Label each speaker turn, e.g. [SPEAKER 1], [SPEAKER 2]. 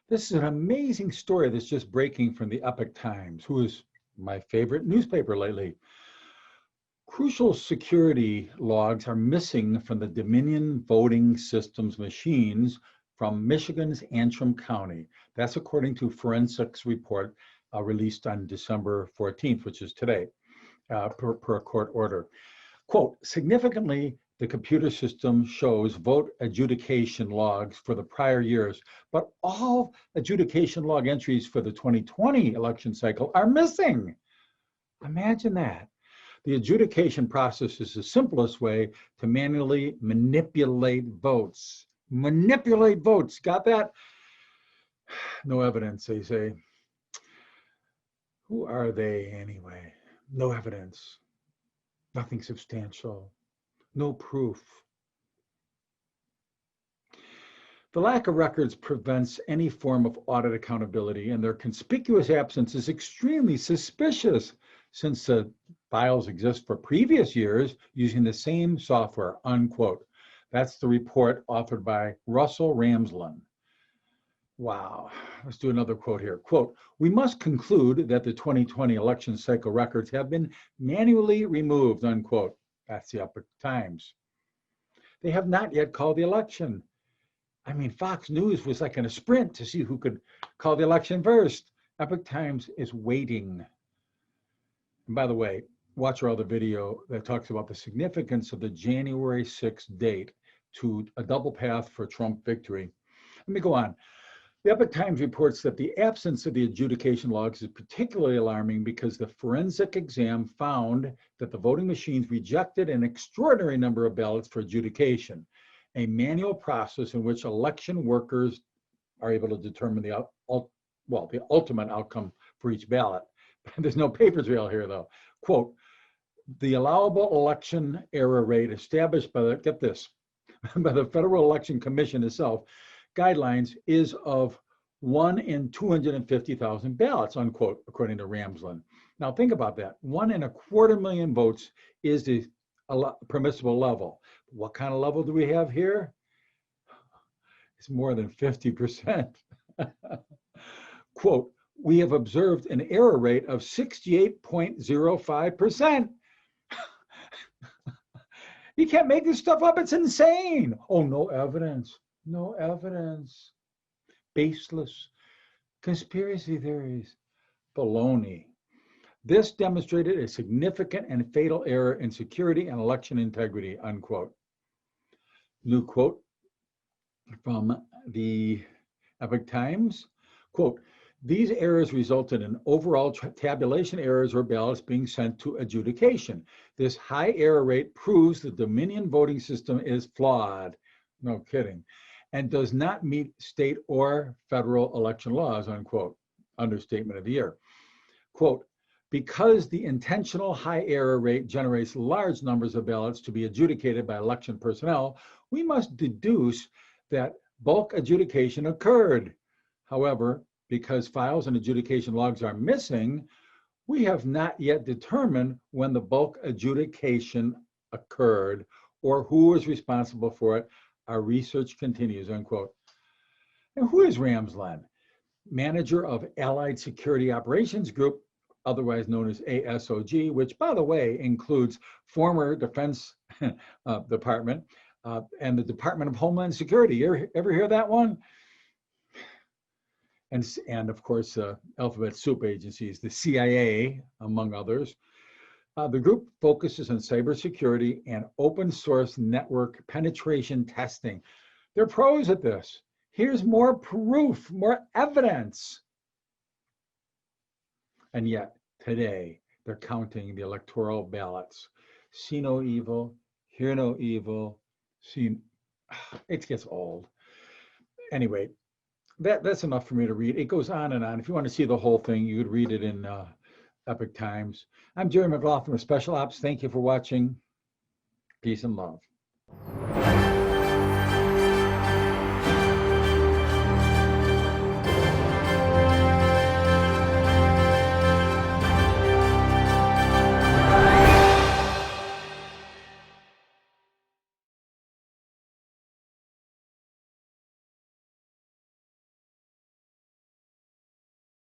[SPEAKER 1] This is an amazing story that's just breaking from the Epoch Times, who is my favorite newspaper lately. Crucial security logs are missing from the Dominion voting systems machines from Michigan's Antrim County. That's according to forensics report released on December 14th, which is today, per a court order. Quote, significantly, the computer system shows vote adjudication logs for the prior years, but all adjudication log entries for the 2020 election cycle are missing. Imagine that. The adjudication process is the simplest way to manually manipulate votes. Manipulate votes, got that? No evidence, they say. Who are they anyway? No evidence, nothing substantial, no proof. The lack of records prevents any form of audit accountability, and their conspicuous absence is extremely suspicious since the files exist for previous years using the same software, unquote. That's the report authored by Russell Ramsland. Wow, let's do another quote here. Quote, we must conclude that the 2020 election cycle records have been manually removed, unquote. That's the Epoch Times. They have not yet called the election. I mean, Fox News was like in a sprint to see who could call the election first. Epoch Times is waiting. And by the way, watch our other video that talks about the significance of the January 6th date to a double path for Trump victory. Let me go on. The Epoch Times reports that the absence of the adjudication logs is particularly alarming because the forensic exam found that the voting machines rejected an extraordinary number of ballots for adjudication, a manual process in which election workers are able to determine the ultimate outcome for each ballot. There's no paper trail here, though. Quote, the allowable election error rate established by the, get this, by the Federal Election Commission itself, guidelines is of 1 in 250,000 ballots, unquote, according to Ramsland. Now think about that. 1 in 250,000 votes is the permissible level. What kind of level do we have here? It's more than 50%. Quote, we have observed an error rate of 68.05%. You can't make this stuff up. It's insane. Oh, no evidence. No evidence. Baseless. Conspiracy theories. Baloney. This demonstrated a significant and fatal error in security and election integrity, unquote. New quote from the Epoch Times. Quote, these errors resulted in overall tabulation errors or ballots being sent to adjudication. This high error rate proves the Dominion voting system is flawed. No kidding. And does not meet state or federal election laws, unquote. Understatement of the year. Quote, because the intentional high error rate generates large numbers of ballots to be adjudicated by election personnel, we must deduce that bulk adjudication occurred. However, because files and adjudication logs are missing, we have not yet determined when the bulk adjudication occurred or who was responsible for it. Our research continues, unquote. And who is Ramsland? Manager of Allied Security Operations Group, otherwise known as ASOG, which, by the way, includes former Defense Department and the Department of Homeland Security. You ever hear that one? And of course, alphabet soup agencies, the CIA, among others. The group focuses on cybersecurity and open source network penetration testing. They're pros at this. Here's more proof, more evidence. And yet, today, they're counting the electoral ballots. See no evil, hear no evil, it gets old. Anyway, that's enough for me to read. It goes on and on. If you want to see the whole thing, you could read it in Epoch Times. I'm Jerry McGlothlin with Special Ops. Thank you for watching. Peace and love.